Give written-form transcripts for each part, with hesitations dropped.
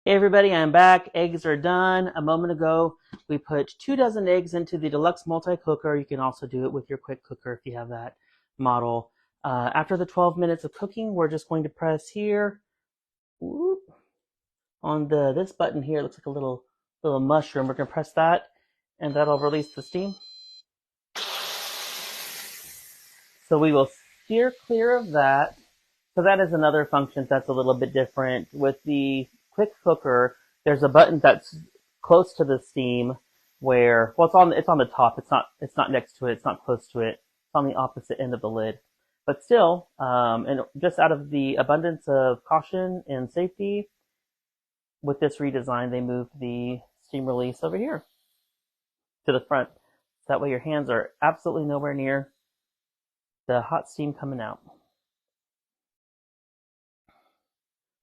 Hey everybody, I'm back. Eggs are done. A moment ago, we put 2 dozen eggs into the Deluxe Multi Cooker. You can also do it with your quick cooker if you have that model. After the 12 minutes of cooking, we're just going to press here whoop, on this button here. It looks like a little mushroom. We're going to press that, and that'll release the steam. So we will steer clear of that. So that is another function that's a little bit different. With the quick cooker, there's a button that's close to the steam where, well, it's on the top. It's not next to it. It's not close to it. It's on the opposite end of the lid. But still, and just out of the abundance of caution and safety, with this redesign, they moved the steam release over here to the front. So that way your hands are absolutely nowhere near the hot steam coming out.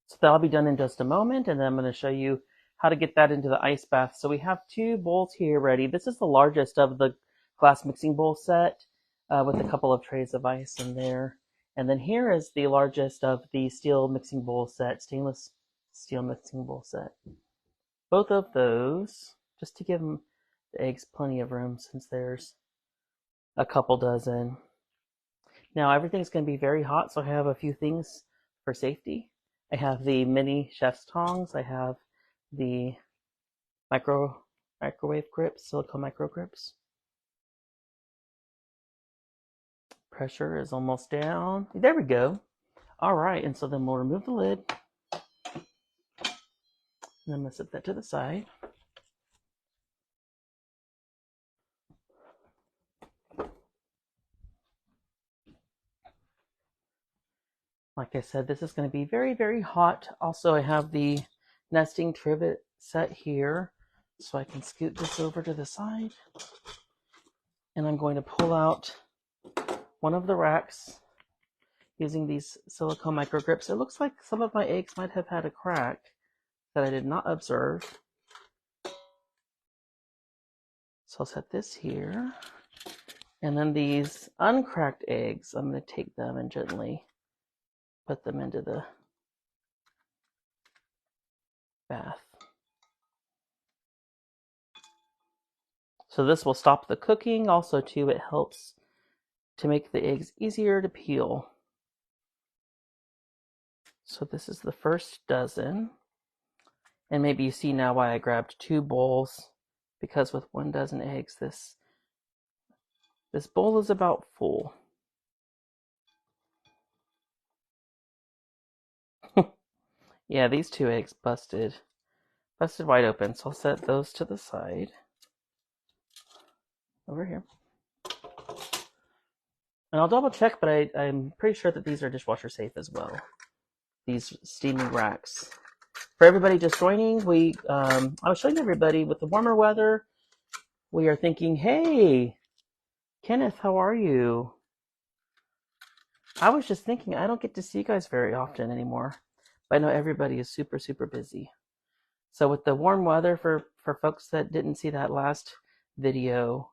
So that'll be done in just a moment, and then I'm going to show you how to get that into the ice bath. So we have 2 bowls here ready. This is the largest of the glass mixing bowl set with a couple of trays of ice in there. And then here is the largest of the steel mixing bowl set, stainless steel mixing bowl set. Both of those, just to give them the eggs plenty of room since there's a couple dozen. Now everything's going to be very hot, so I have a few things for safety. I have the mini chef's tongs. I have the microwave grips, silicone micro grips. Pressure is almost down. There we go. All right, and so then we'll remove the lid. And I'm going to set that to the side. Like I said, this is going to be very, very hot. Also, I have the nesting trivet set here, so I can scoot this over to the side. And I'm going to pull out one of the racks using these silicone micro grips. It looks like some of my eggs might have had a crack that I did not observe. So I'll set this here. And then these uncracked eggs, I'm going to take them and gently put them into the bath. So this will stop the cooking. Also, too, it helps to make the eggs easier to peel. So this is the first dozen. And maybe you see now why I grabbed 2 bowls, because with 1 dozen eggs, this bowl is about full. Yeah, these 2 eggs busted wide open. So I'll set those to the side over here. And I'll double check, but I'm pretty sure that these are dishwasher safe as well. These steaming racks. For everybody just joining, I was showing everybody with the warmer weather, we are thinking, hey, Kenneth, how are you? I was just thinking, I don't get to see you guys very often anymore. But I know everybody is super, super busy. So with the warm weather, for folks that didn't see that last video,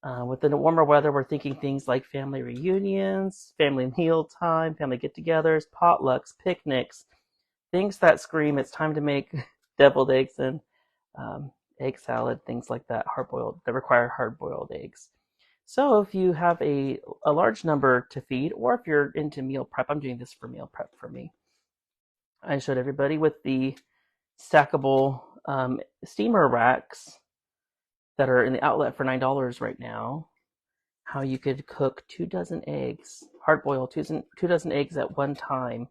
with the warmer weather, we're thinking things like family reunions, family meal time, family get-togethers, potlucks, picnics, things that scream it's time to make deviled eggs and egg salad, things like that, that require hard-boiled eggs. So if you have a large number to feed, or if you're into meal prep, I'm doing this for meal prep for me. I showed everybody with the stackable steamer racks that are in the outlet for $9 right now, how you could cook 2 dozen eggs, hard boil 2 dozen eggs at one time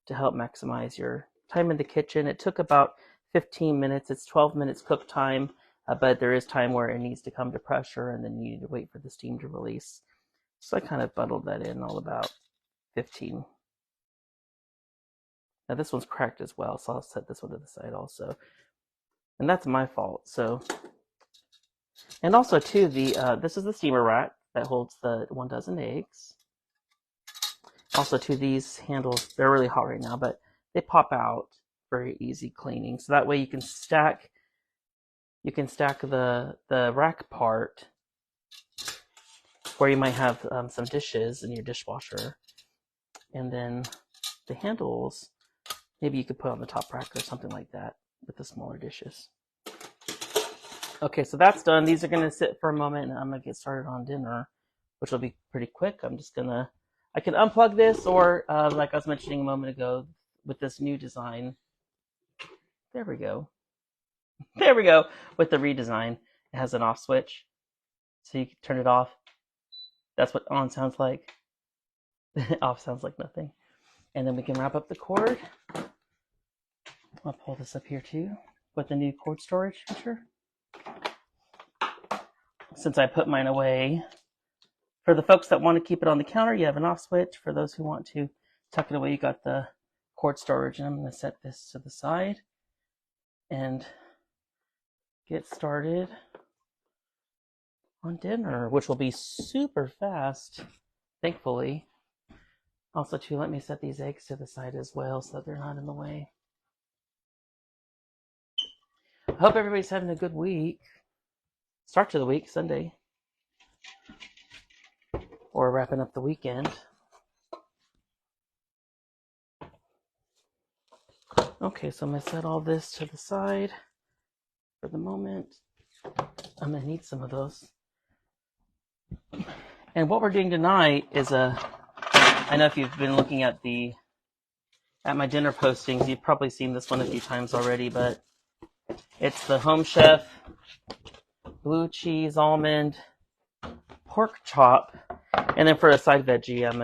to help maximize your time in the kitchen. It took about 15 minutes. It's 12 minutes cook time, but there is time where it needs to come to pressure and then you need to wait for the steam to release. So I kind of bundled that in all about 15. Now this one's cracked as well, so I'll set this one to the side also. And that's my fault. So, and also too, this is the steamer rack that holds the 1 dozen eggs. Also too, these handles, they're really hot right now, but they pop out. Very easy cleaning. So that way you can stack the rack part where you might have some dishes in your dishwasher, and then the handles maybe you could put on the top rack or something like that. with the smaller dishes. Okay, so that's done. These are going to sit for a moment, and I'm going to get started on dinner, which will be pretty quick. I can unplug this, or like I was mentioning a moment ago, with this new design. There we go. There we go. With the redesign, it has an off switch, so you can turn it off. That's what on sounds like. Off sounds like nothing. And then we can wrap up the cord. I'll pull this up here too with the new cord storage feature. Since I put mine away, for the folks that want to keep it on the counter, you have an off switch. For those who want to tuck it away, you got the cord storage. And I'm going to set this to the side and get started on dinner, which will be super fast, thankfully. Also, too, let me set these eggs to the side as well so that they're not in the way. I hope everybody's having a good week. Start to the week, Sunday. Or wrapping up the weekend. Okay, so I'm going to set all this to the side for the moment. I'm going to need some of those. And what we're doing tonight is I know if you've been looking at my dinner postings, you've probably seen this one a few times already, but it's the Home Chef blue cheese almond pork chop, and then for a side veggie, I'm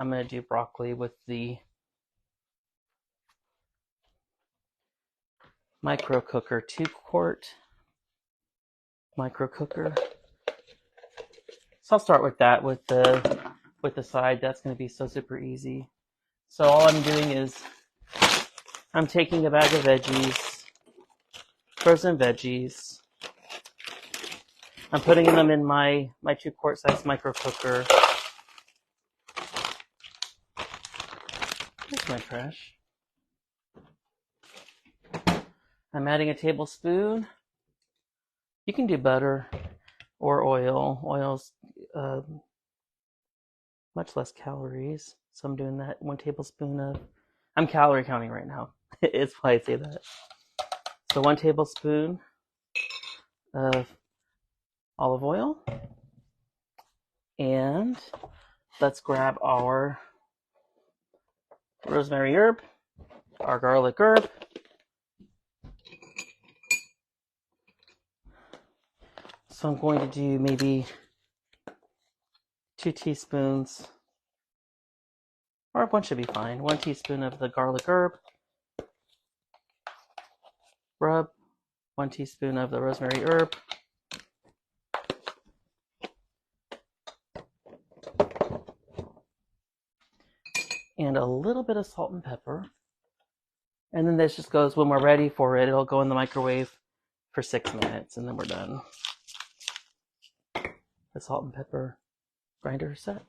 gonna do broccoli with the micro cooker, 2-quart micro cooker. So I'll start with that with the side. That's going to be so super easy. So all I'm doing is I'm taking a bag of veggies, frozen veggies. I'm putting them in my 2-quart size micro cooker. Here's my trash. I'm adding a tablespoon. You can do butter or oil. Oil's much less calories. So I'm doing that 1 tablespoon of, I'm calorie counting right now. It's why I say that. So 1 tablespoon of olive oil. And let's grab our rosemary herb, our garlic herb. So I'm going to do maybe 2 teaspoons, or 1 should be fine. 1 teaspoon of the garlic herb. Rub. 1 teaspoon of the rosemary herb. And a little bit of salt and pepper. And then this just goes, when we're ready for it, it'll go in the microwave for 6 minutes, and then we're done. The salt and pepper grinder set.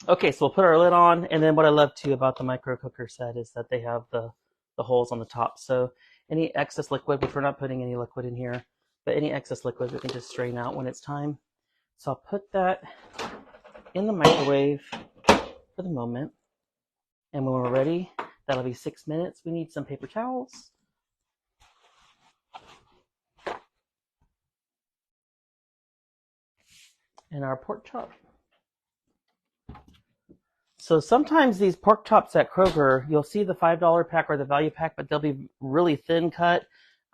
Okay, so we'll put our lid on, and then what I love too about the micro cooker set is that they have the holes on the top. So any excess liquid, which we're not putting any liquid in here, but any excess liquid we can just strain out when it's time. So I'll put that in the microwave for the moment. And when we're ready, that'll be 6 minutes. We need some paper towels. And our pork chop. So sometimes these pork chops at Kroger, you'll see the $5 pack or the value pack, but they'll be really thin cut.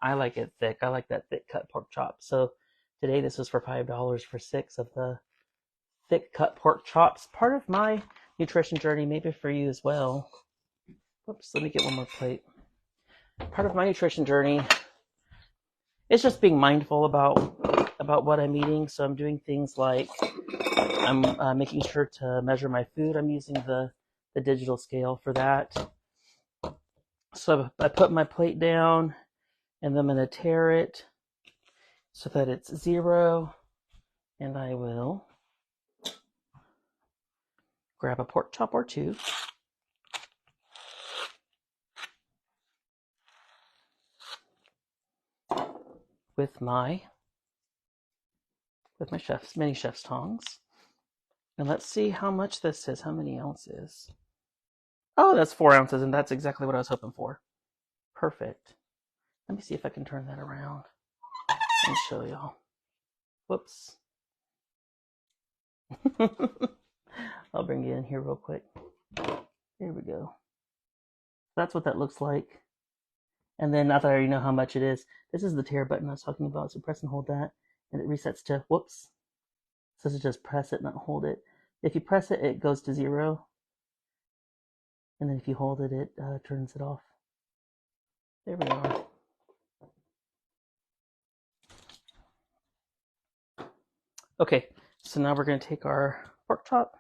I like it thick. I like that thick cut pork chop. So today this was for $5 for 6 of the thick cut pork chops. Part of my nutrition journey, maybe for you as well. Whoops, let me get one more plate. Part of my nutrition journey is just being mindful about what I'm eating. So I'm doing things like I'm making sure to measure my food. I'm using the digital scale for that. So I put my plate down, and then I'm going to tare it so that it's 0. And I will grab a pork chop or 2. With my mini chef's tongs. And let's see how much this is, how many ounces. Oh, that's 4 ounces, and that's exactly what I was hoping for. Perfect. Let me see if I can turn that around and show y'all. Whoops. I'll bring you in here real quick. There we go. That's what that looks like. And then now that I already know how much it is, this is the tare button I was talking about. So press and hold that, and it resets to, whoops. So just press it, not hold it. If you press it, it goes to 0. And then if you hold it, it turns it off. There we are. Okay, so now we're going to take our pork chop.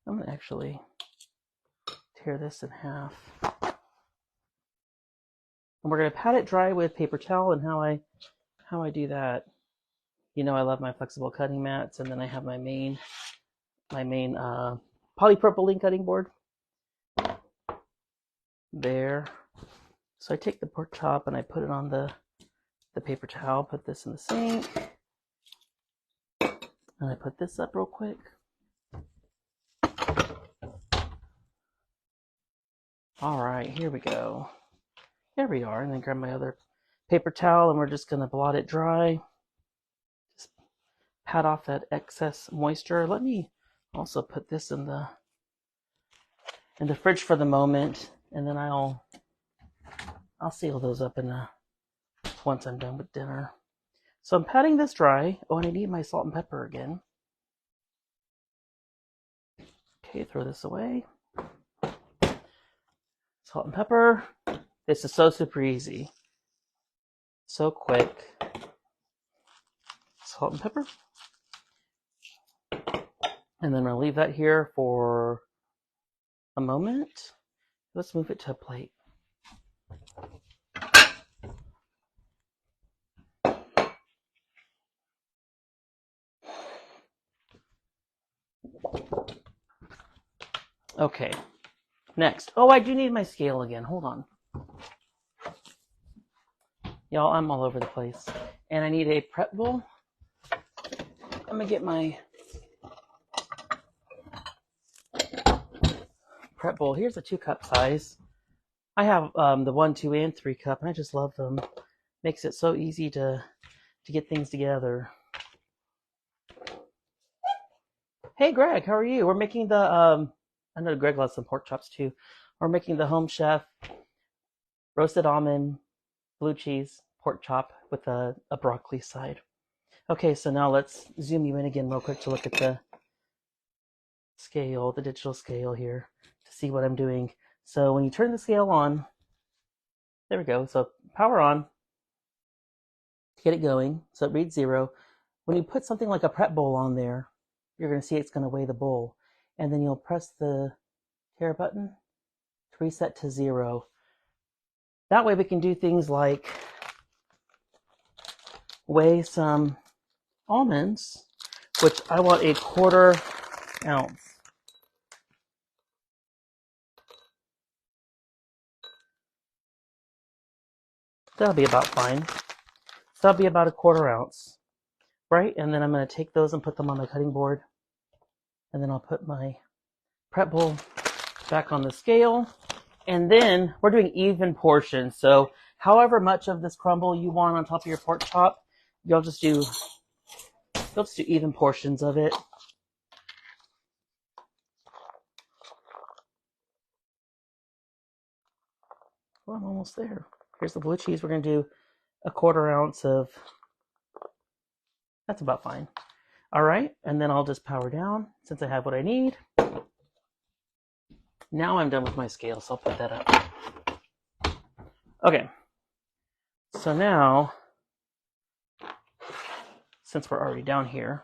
I'm going to actually tear this in half. And we're going to pat it dry with paper towel. And how I do that, you know, I love my flexible cutting mats, and then I have my main polypropylene cutting board there. So I take the pork chop and I put it on the paper towel, put this in the sink, and I put this up real quick. All right, here we go. There we are. And then grab my other paper towel, and we're just going to blot it dry. Just pat off that excess moisture. Let me also put this in the fridge for the moment, and then I'll seal those up once I'm done with dinner. So I'm patting this dry. Oh, and I need my salt and pepper again. Okay, throw this away. Salt and pepper. This is so super easy. So quick. Salt and pepper. And then I'm going to leave that here for a moment. Let's move it to a plate. Okay, next. Oh, I do need my scale again. Hold on. Y'all, I'm all over the place. And I need a prep bowl. I'm going to get my prep bowl. Here's a 2-cup size. I have the 1, 2, and 3 cup, and I just love them. Makes it so easy to get things together. Hey, Greg, how are you? We're making the, I know Greg loves some pork chops too. We're making the Home Chef roasted almond, blue cheese, pork chop with a broccoli side. Okay, so now let's zoom you in again real quick to look at the scale, the digital scale here, to see what I'm doing. So when you turn the scale on, there we go. So power on to get it going. So it reads 0. When you put something like a prep bowl on there, you're going to see it's going to weigh the bowl. And then you'll press the tare button to reset to 0. That way we can do things like weigh some almonds, which I want a 1/4 ounce. That'll be about fine. So that'll be about a 1/4 ounce, right? And then I'm going to take those and put them on my cutting board. And then I'll put my prep bowl back on the scale. And then we're doing even portions. So however much of this crumble you want on top of your pork chop, you'll just do even portions of it. Well, I'm almost there. Here's the blue cheese. We're going to do a 1/4 ounce of, that's about fine. All right, and then I'll just power down since I have what I need. Now I'm done with my scale, so I'll put that up. Okay, so now, since we're already down here,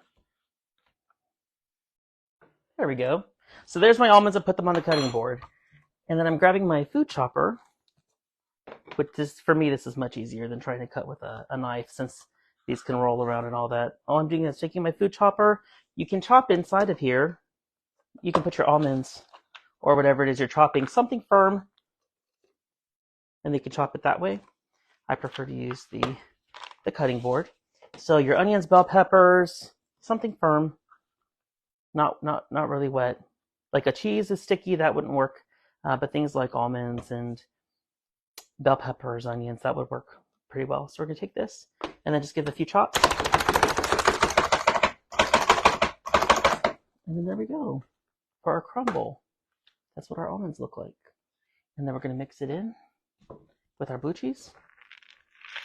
there we go. So there's my almonds. I put them on the cutting board. And then I'm grabbing my food chopper, which is, for me, this is much easier than trying to cut with a knife, since these can roll around and all that. All I'm doing is taking my food chopper. You can chop inside of here. You can put your almonds or whatever it is you're chopping, something firm, and you can chop it that way. I prefer to use the cutting board. So your onions, bell peppers, something firm, not really wet. Like a cheese is sticky, that wouldn't work. But things like almonds and bell peppers, onions, that would work pretty well. So we're gonna take this and then just give it a few chops. And then there we go for our crumble. That's what our almonds look like. And then we're gonna mix it in with our blue cheese.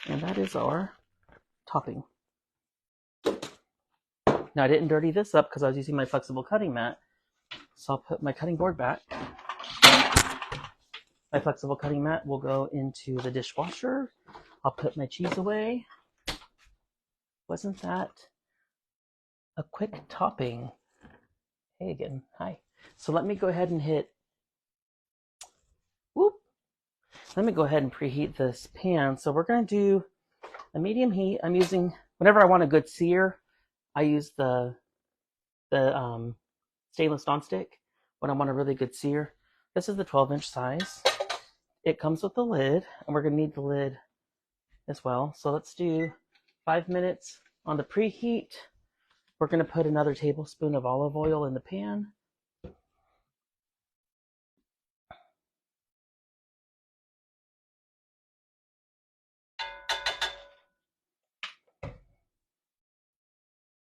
And that is our topping. Now I didn't dirty this up because I was using my flexible cutting mat. So I'll put my cutting board back. My flexible cutting mat will go into the dishwasher. I'll put my cheese away. Wasn't that a quick topping? Hey again, hi. So let me go ahead and let me go ahead and preheat this pan. So we're gonna do a medium heat. I'm using, whenever I want a good sear, I use the stainless nonstick when I want a really good sear. This is the 12-inch size. It comes with the lid, and we're gonna need the lid as well. So let's do 5 minutes on the preheat. We're gonna put another tablespoon of olive oil in the pan.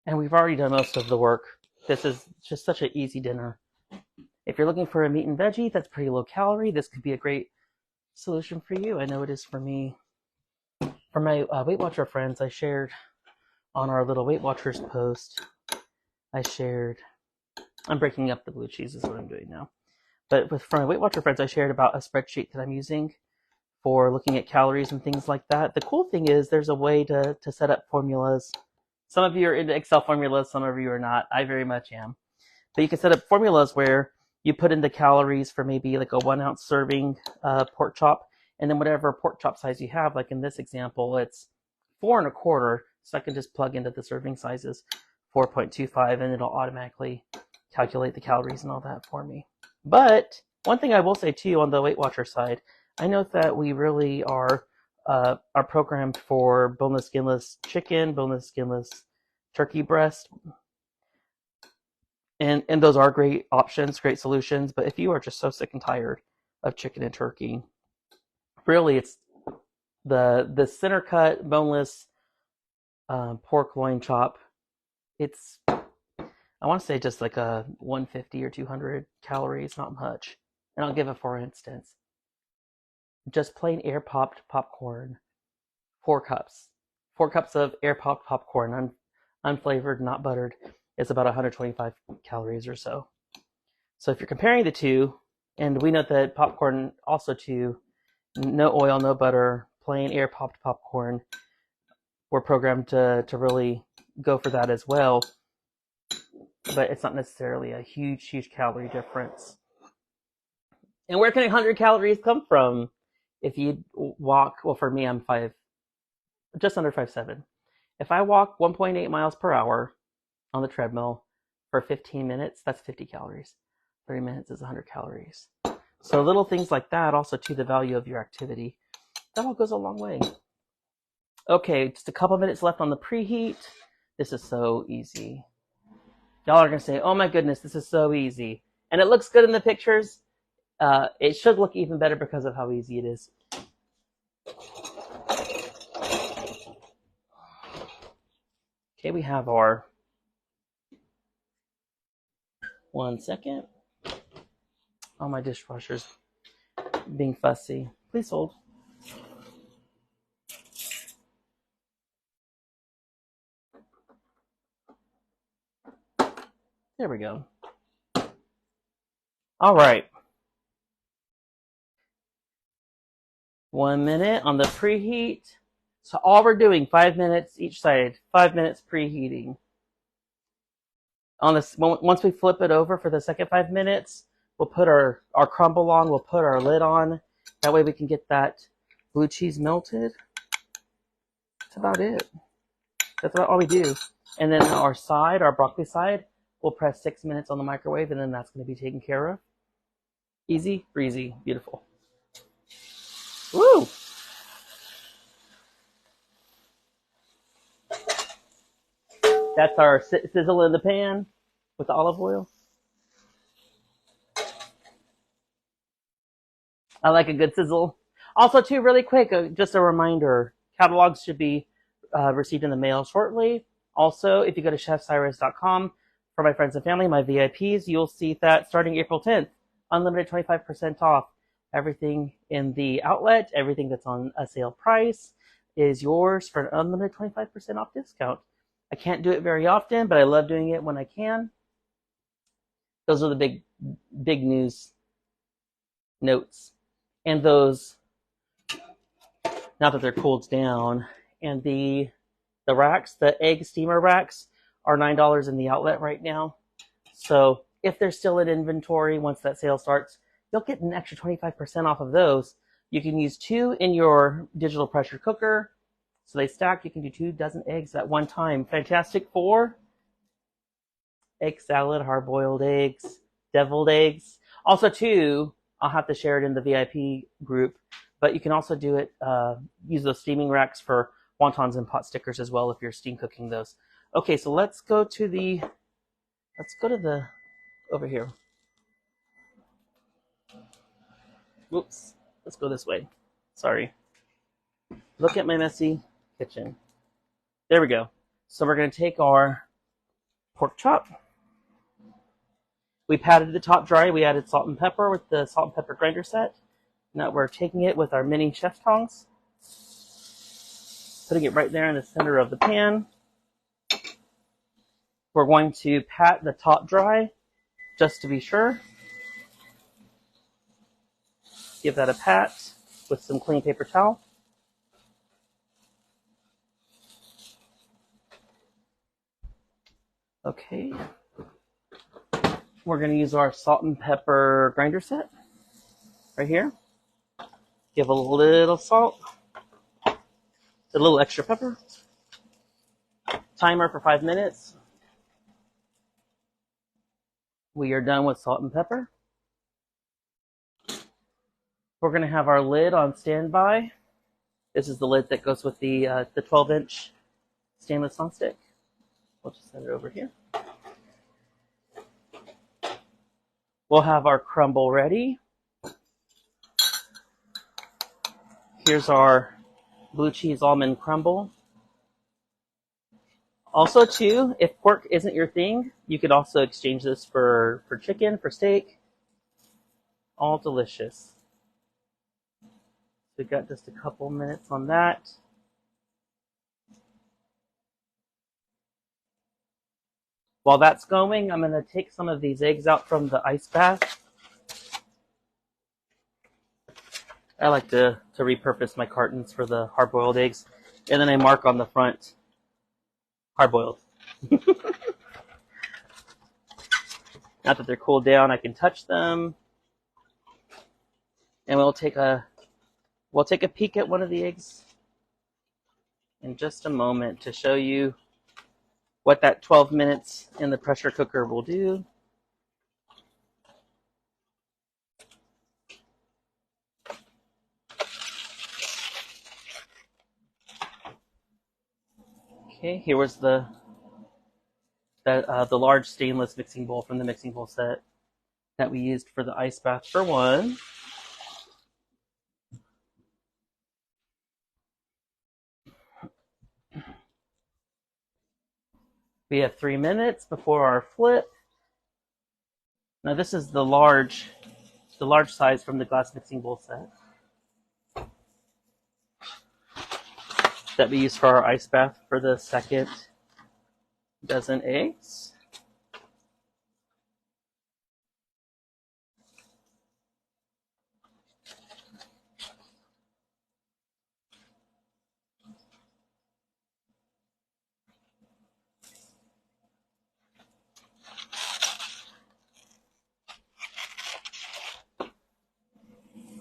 And we've already done most of the work. This is just such an easy dinner. If you're looking for a meat and veggie that's pretty low calorie, this could be a great solution for you. I know it is for me. For my Weight Watcher friends, I shared on our little Weight Watchers post, I'm breaking up the blue cheese is what I'm doing now. But for my Weight Watcher friends, I shared about a spreadsheet that I'm using for looking at calories and things like that. The cool thing is there's a way to set up formulas. Some of you are into Excel formulas, some of you are not. I very much am. But you can set up formulas where you put in the calories for maybe like a 1 ounce serving pork chop, and then whatever pork chop size you have, like in this example, it's 4 1/4. So I can just plug into the serving sizes, 4.25, and it'll automatically calculate the calories and all that for me. But one thing I will say too on the Weight Watcher side, I know that we really are programmed for boneless, skinless chicken, boneless, skinless turkey breast. And those are great options, great solutions. But if you are just so sick and tired of chicken and turkey, really it's the center cut, boneless pork loin chop. It's, I want to say just like a 150 or 200 calories, not much. And I'll give it for instance. Just plain air popped popcorn, 4 cups. 4 cups of air popped popcorn, unflavored, not buttered, is about 125 calories or so. So if you're comparing the two, and we know that popcorn also too, no oil, no butter, plain air popped popcorn, we're programmed to really go for that as well. But it's not necessarily a huge calorie difference. And where can 100 calories come from? If you walk, well, for me, I'm just under 5'7". If I walk 1.8 miles per hour on the treadmill for 15 minutes, that's 50 calories. 30 minutes is 100 calories. So little things like that, also to the value of your activity, that all goes a long way. Okay, just a couple minutes left on the preheat. This is so easy. Y'all are going to say, oh my goodness, this is so easy. And it looks good in the pictures. It should look even better because of how easy it is. Okay, we have our, 1 second. Oh, my dishwasher's being fussy. Please hold. There we go. All right. 1 minute on the preheat. So all we're doing, 5 minutes each side, 5 minutes preheating. On this, once we flip it over for the second 5 minutes, we'll put our crumble on, we'll put our lid on. That way we can get that blue cheese melted. That's about it. That's about all we do. And then our broccoli side, we'll press 6 minutes on the microwave, and then that's going to be taken care of. Easy, breezy, beautiful. Woo! That's our sizzle in the pan with the olive oil. I like a good sizzle. Also, too, really quick, just a reminder, catalogs should be received in the mail shortly. Also, if you go to chefcyrus.com, for my friends and family, my VIPs, you'll see that starting April 10th, unlimited 25% off. Everything in the outlet, everything that's on a sale price is yours for an unlimited 25% off discount. I can't do it very often, but I love doing it when I can. Those are the big news notes. And those, now that they're cooled down, and the racks, the egg steamer racks, are $9 in the outlet right now. So if they're still in inventory once that sale starts, you'll get an extra 25% off of those. You can use 2 in your digital pressure cooker. So they stack. You can do 2 dozen eggs at one time. Fantastic for egg salad, hard-boiled eggs, deviled eggs. Also, too, I'll have to share it in the VIP group, but you can also do it, use those steaming racks for wontons and pot stickers as well if you're steam cooking those. Okay, so let's go to the, over here. Whoops, let's go this way. Sorry. Look at my messy kitchen. There we go. So we're going to take our pork chop. We patted the top dry. We added salt and pepper with the salt and pepper grinder set. Now we're taking it with our mini chef tongs, putting it right there in the center of the pan. We're going to pat the top dry just to be sure. Give that a pat with some clean paper towel. Okay. We're going to use our salt and pepper grinder set right here. Give a little salt, a little extra pepper. Timer for 5 minutes. We are done with salt and pepper. We're going to have our lid on standby. This is the lid that goes with the 12-inch stainless nonstick. We'll just set it over here. We'll have our crumble ready. Here's our blue cheese almond crumble. Also, too, if pork isn't your thing, you could also exchange this for chicken, for steak. All delicious. We've got just a couple minutes on that. While that's going, I'm going to take some of these eggs out from the ice bath. I like to repurpose my cartons for the hard-boiled eggs. And then I mark on the front, hard-boiled. Now that they're cooled down, I can touch them. And we'll take a peek at one of the eggs in just a moment to show you what that 12 minutes in the pressure cooker will do. Okay, here was the large stainless mixing bowl from the mixing bowl set that we used for the ice bath for one. We have 3 minutes before our flip. Now this is the large size from the glass mixing bowl set that we use for our ice bath for the second dozen eggs.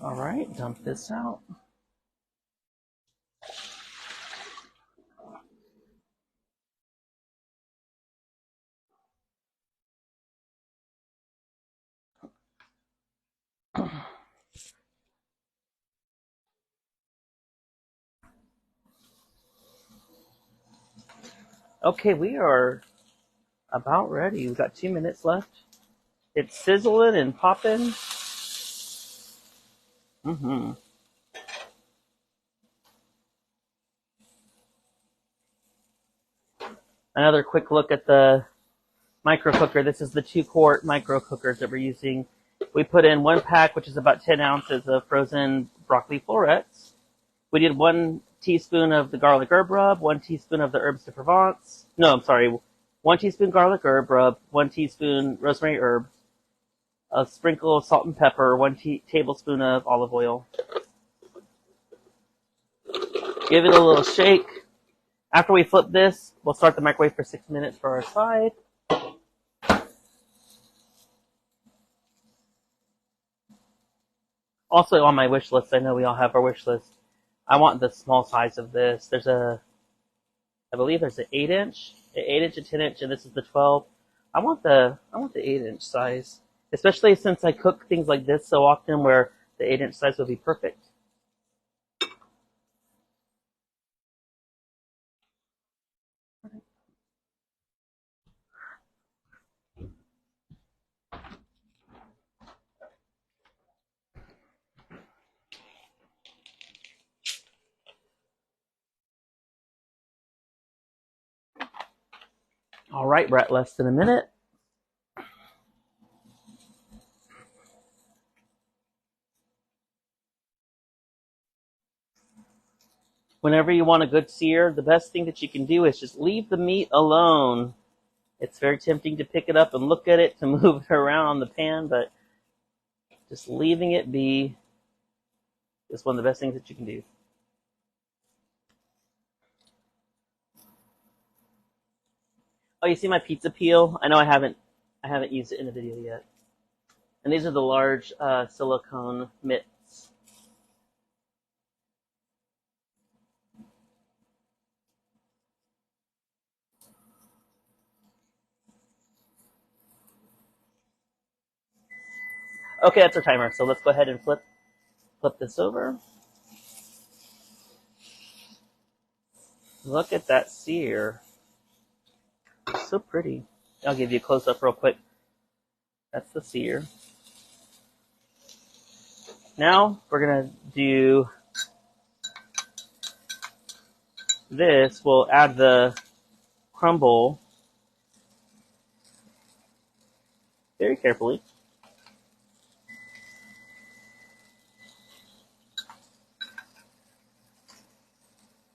All right, dump this out. Okay, we are about ready. We've got 2 minutes left. It's sizzling and popping. Mm-hmm. Another quick look at the micro cooker. This is the 2-quart micro cookers that we're using. We put in 1 pack, which is about 10 ounces of frozen broccoli florets. We did 1 teaspoon of the garlic herb rub, 1 teaspoon of the herbs de Provence. No, I'm sorry. 1 teaspoon garlic herb rub, 1 teaspoon rosemary herb, a sprinkle of salt and pepper, 1 tablespoon of olive oil. Give it a little shake. After we flip this, we'll start the microwave for 6 minutes for our side. Also on my wish list, I know we all have our wish list. I want the small size of this. I believe there's an 8-inch, an 8-inch, a 10-inch, and this is the 12. I want the 8-inch size, especially since I cook things like this so often, where the 8-inch size would be perfect. All right, we're at less than a minute. Whenever you want a good sear, the best thing that you can do is just leave the meat alone. It's very tempting to pick it up and look at it, to move it around on the pan, but just leaving it be is one of the best things that you can do. Oh, you see my pizza peel? I know I haven't used it in the video yet. And these are the large silicone mitts. Okay, that's our timer. So let's go ahead and flip this over. Look at that sear. It's so pretty. I'll give you a close-up real quick. That's the sear. Now we're going to do this. We'll add the crumble very carefully.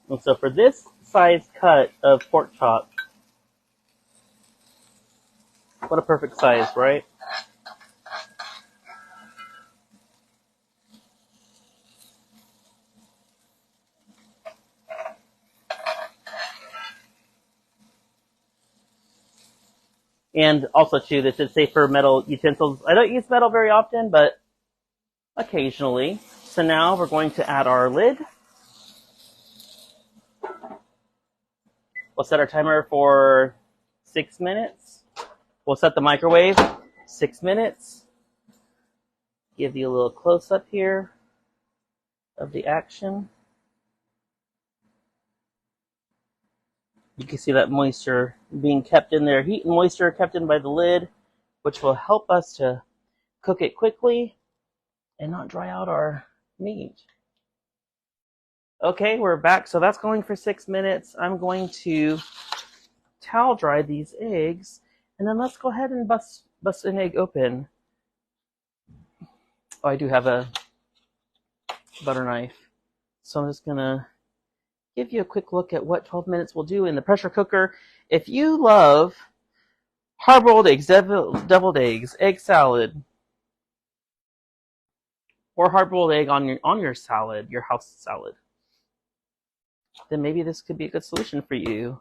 And so for this size cut of pork chop, what a perfect size, right? And also, too, this is safe for metal utensils. I don't use metal very often, but occasionally. So now we're going to add our lid. We'll set our timer for 6 minutes. We'll set the microwave 6 minutes. Give you a little close-up here of the action. You can see that moisture being kept in there. Heat and moisture kept in by the lid, which will help us to cook it quickly and not dry out our meat. Okay, we're back. So that's going for 6 minutes. I'm going to towel dry these eggs, and then let's go ahead and bust an egg open. Oh, I do have a butter knife. So I'm just gonna give you a quick look at what 12 minutes will do in the pressure cooker. If you love hard-boiled eggs, deviled eggs, egg salad, or hard-boiled egg on your salad, your house salad, then maybe this could be a good solution for you.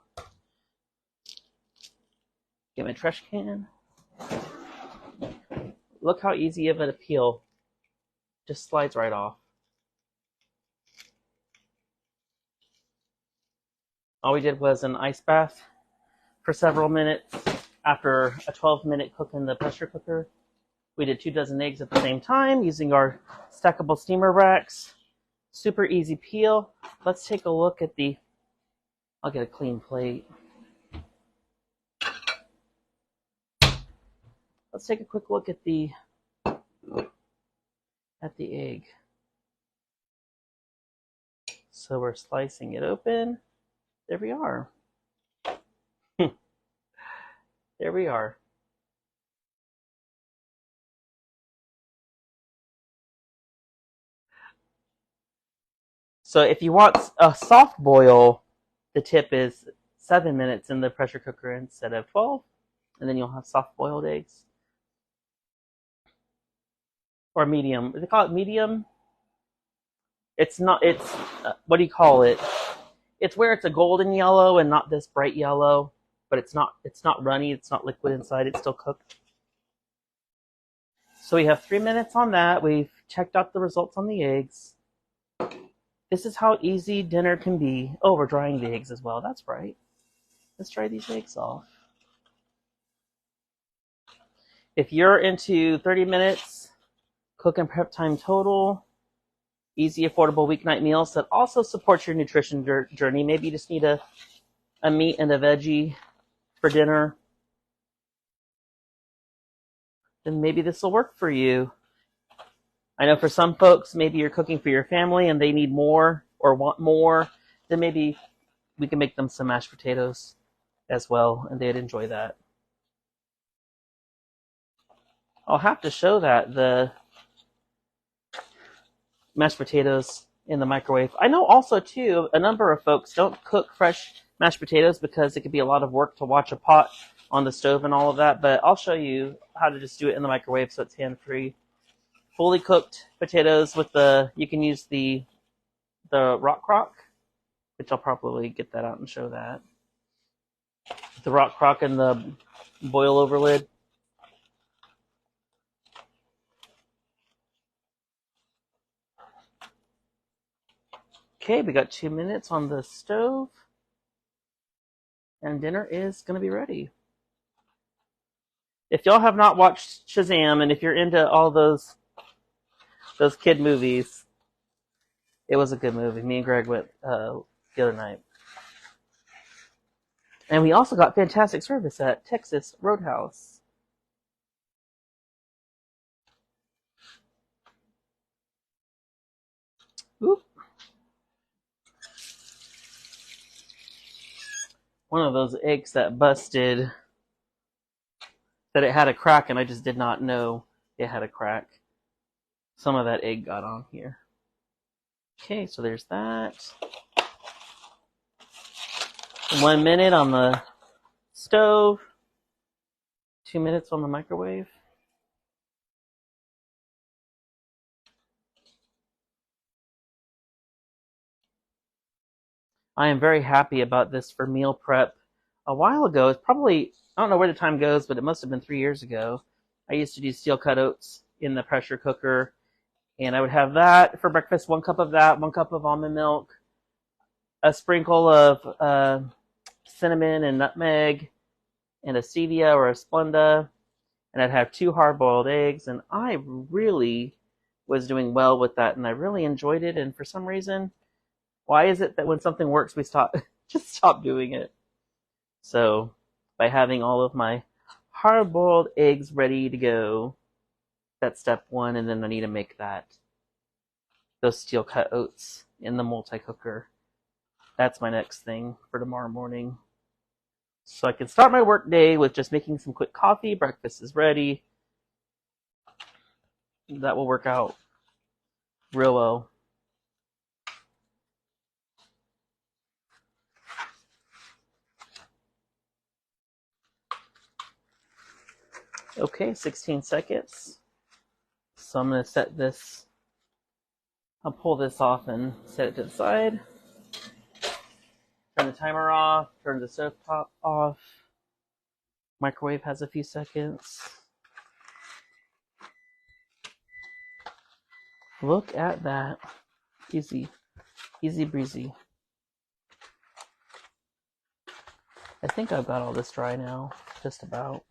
Get my trash can. Look how easy of a peel. Just slides right off. All we did was an ice bath for several minutes after a 12-minute cook in the pressure cooker. We did 2 dozen eggs at the same time using our stackable steamer racks. Super easy peel. Let's take a look at the, I'll get a clean plate. Let's take a quick look at the egg. So we're slicing it open. There we are. There we are. So if you want a soft boil, the tip is 7 minutes in the pressure cooker instead of 12, and then you'll have soft boiled eggs. Or medium. They call it medium. It's not. It's what do you call it? It's where it's a golden yellow and not this bright yellow, but it's not. It's not runny. It's not liquid inside. It's still cooked. So we have 3 minutes on that. We've checked out the results on the eggs. This is how easy dinner can be. Oh, we're drying the eggs as well. That's right. Let's dry these eggs off. If you're into 30 minutes, cook and prep time total, easy, affordable weeknight meals that also support your nutrition journey. Maybe you just need a meat and a veggie for dinner. Then maybe this will work for you. I know for some folks, maybe you're cooking for your family and they need more or want more. Then maybe we can make them some mashed potatoes as well, and they'd enjoy that. I'll have to show that, the mashed potatoes in the microwave. I know also, too, a number of folks don't cook fresh mashed potatoes because it could be a lot of work to watch a pot on the stove and all of that, but I'll show you how to just do it in the microwave so it's hand-free. Fully cooked potatoes with you can use the rock crock, which I'll probably get that out and show that. The rock crock and the boil over lid. Okay, we got 2 minutes on the stove, and dinner is going to be ready. If y'all have not watched Shazam, and if you're into all those kid movies, it was a good movie. Me and Greg went the other night. And we also got fantastic service at Texas Roadhouse. Oop. One of those eggs that busted, that it had a crack, and I just did not know it had a crack. Some of that egg got on here. Okay, so there's that. 1 minute on the stove. 2 minutes on the microwave. I am very happy about this for meal prep. A while ago, it's probably, I don't know where the time goes, but it must have been 3 years ago. I used to do steel cut oats in the pressure cooker, and I would have that for breakfast, 1 cup of that, 1 cup of almond milk, a sprinkle of cinnamon and nutmeg, and a stevia or a Splenda, and I'd have 2 hard-boiled eggs, and I really was doing well with that, and I really enjoyed it, and for some reason, why is it that when something works, we just stop doing it? So by having all of my hard-boiled eggs ready to go, that's step 1, and then I need to make those steel-cut oats in the multi-cooker. That's my next thing for tomorrow morning. So I can start my work day with just making some quick coffee. Breakfast is ready. That will work out real well. Okay, 16 seconds. So I'm going to set this, I'll pull this off and set it to the side. Turn the timer off, turn the stovetop off. Microwave has a few seconds. Look at that. Easy. Easy breezy. I think I've got all this dry now. Just about.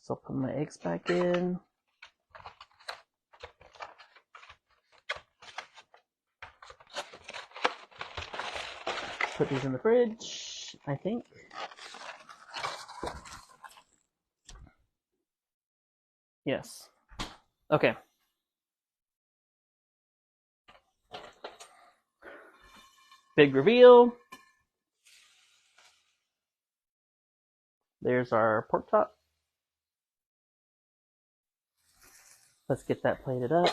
So I'll put my eggs back in. Put these in the fridge, I think. Yes. Okay. Big reveal. There's our pork chop. Let's get that plated up.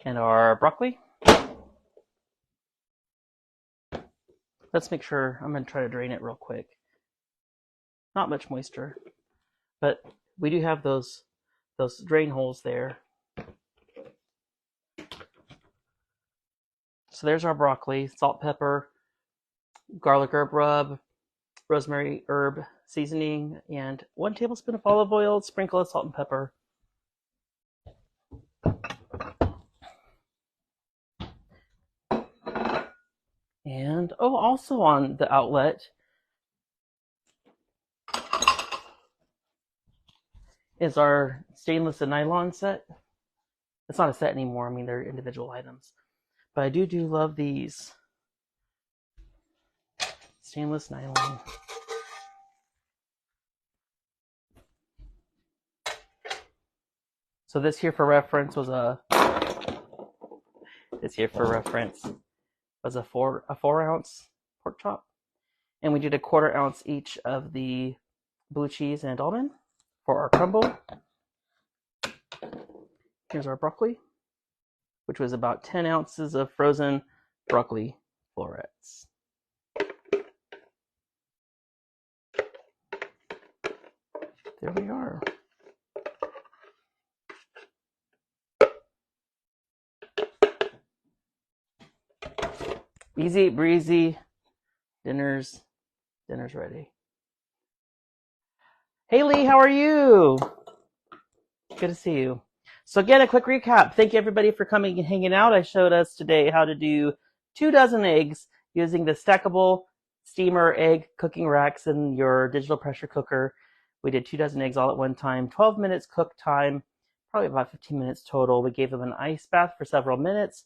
And our broccoli. Let's make sure, I'm going to try to drain it real quick. Not much moisture, but we do have those drain holes there. So there's our broccoli, salt, pepper, garlic herb rub, rosemary herb seasoning, and 1 tablespoon of olive oil, sprinkle of salt and pepper. And also on the outlet is our stainless and nylon set. It's not a set anymore. I mean, they're individual items. But I do love these. Stainless nylon. So this here for reference was a 4-ounce pork chop. And we did 1/4 ounce each of the blue cheese and almond for our crumble. Here's our broccoli, which was about 10 ounces of frozen broccoli florets. There we are. Easy breezy. Dinner's ready. Hey Lee, how are you? Good to see you. So again, a quick recap. Thank you everybody for coming and hanging out. I showed us today how to do 2 dozen eggs using the stackable steamer egg cooking racks in your digital pressure cooker. We did 2 dozen eggs all at one time, 12 minutes cook time, probably about 15 minutes total. We gave them an ice bath for several minutes.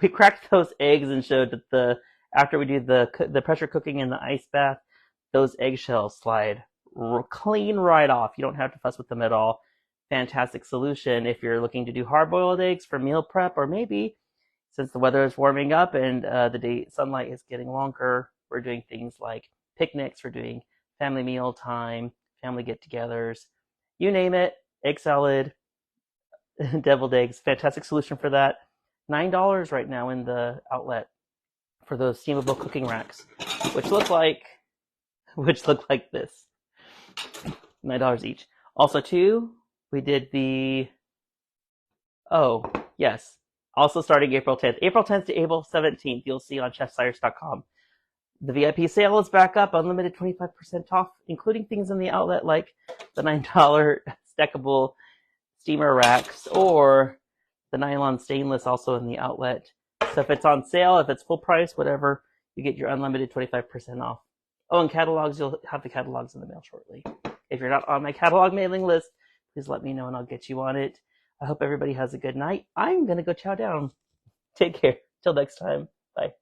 We cracked those eggs and showed that after we do the pressure cooking and the ice bath, those eggshells slide clean right off. You don't have to fuss with them at all. Fantastic solution if you're looking to do hard-boiled eggs for meal prep, or maybe since the weather is warming up and the sunlight is getting longer, we're doing things like picnics, we're doing family meal time, family get-togethers, you name it, egg salad, deviled eggs, fantastic solution for that. $9 right now in the outlet for those steamable cooking racks, which look like this. $9 each. Also too, we did also starting April 10th. April 10th to April 17th, you'll see on chefcyrus.com. The VIP sale is back up, unlimited 25% off, including things in the outlet like the $9 stackable steamer racks or the nylon stainless also in the outlet. So if it's on sale, if it's full price, whatever, you get your unlimited 25% off. Oh, and catalogs, you'll have the catalogs in the mail shortly. If you're not on my catalog mailing list, please let me know and I'll get you on it. I hope everybody has a good night. I'm going to go chow down. Take care. Till next time. Bye.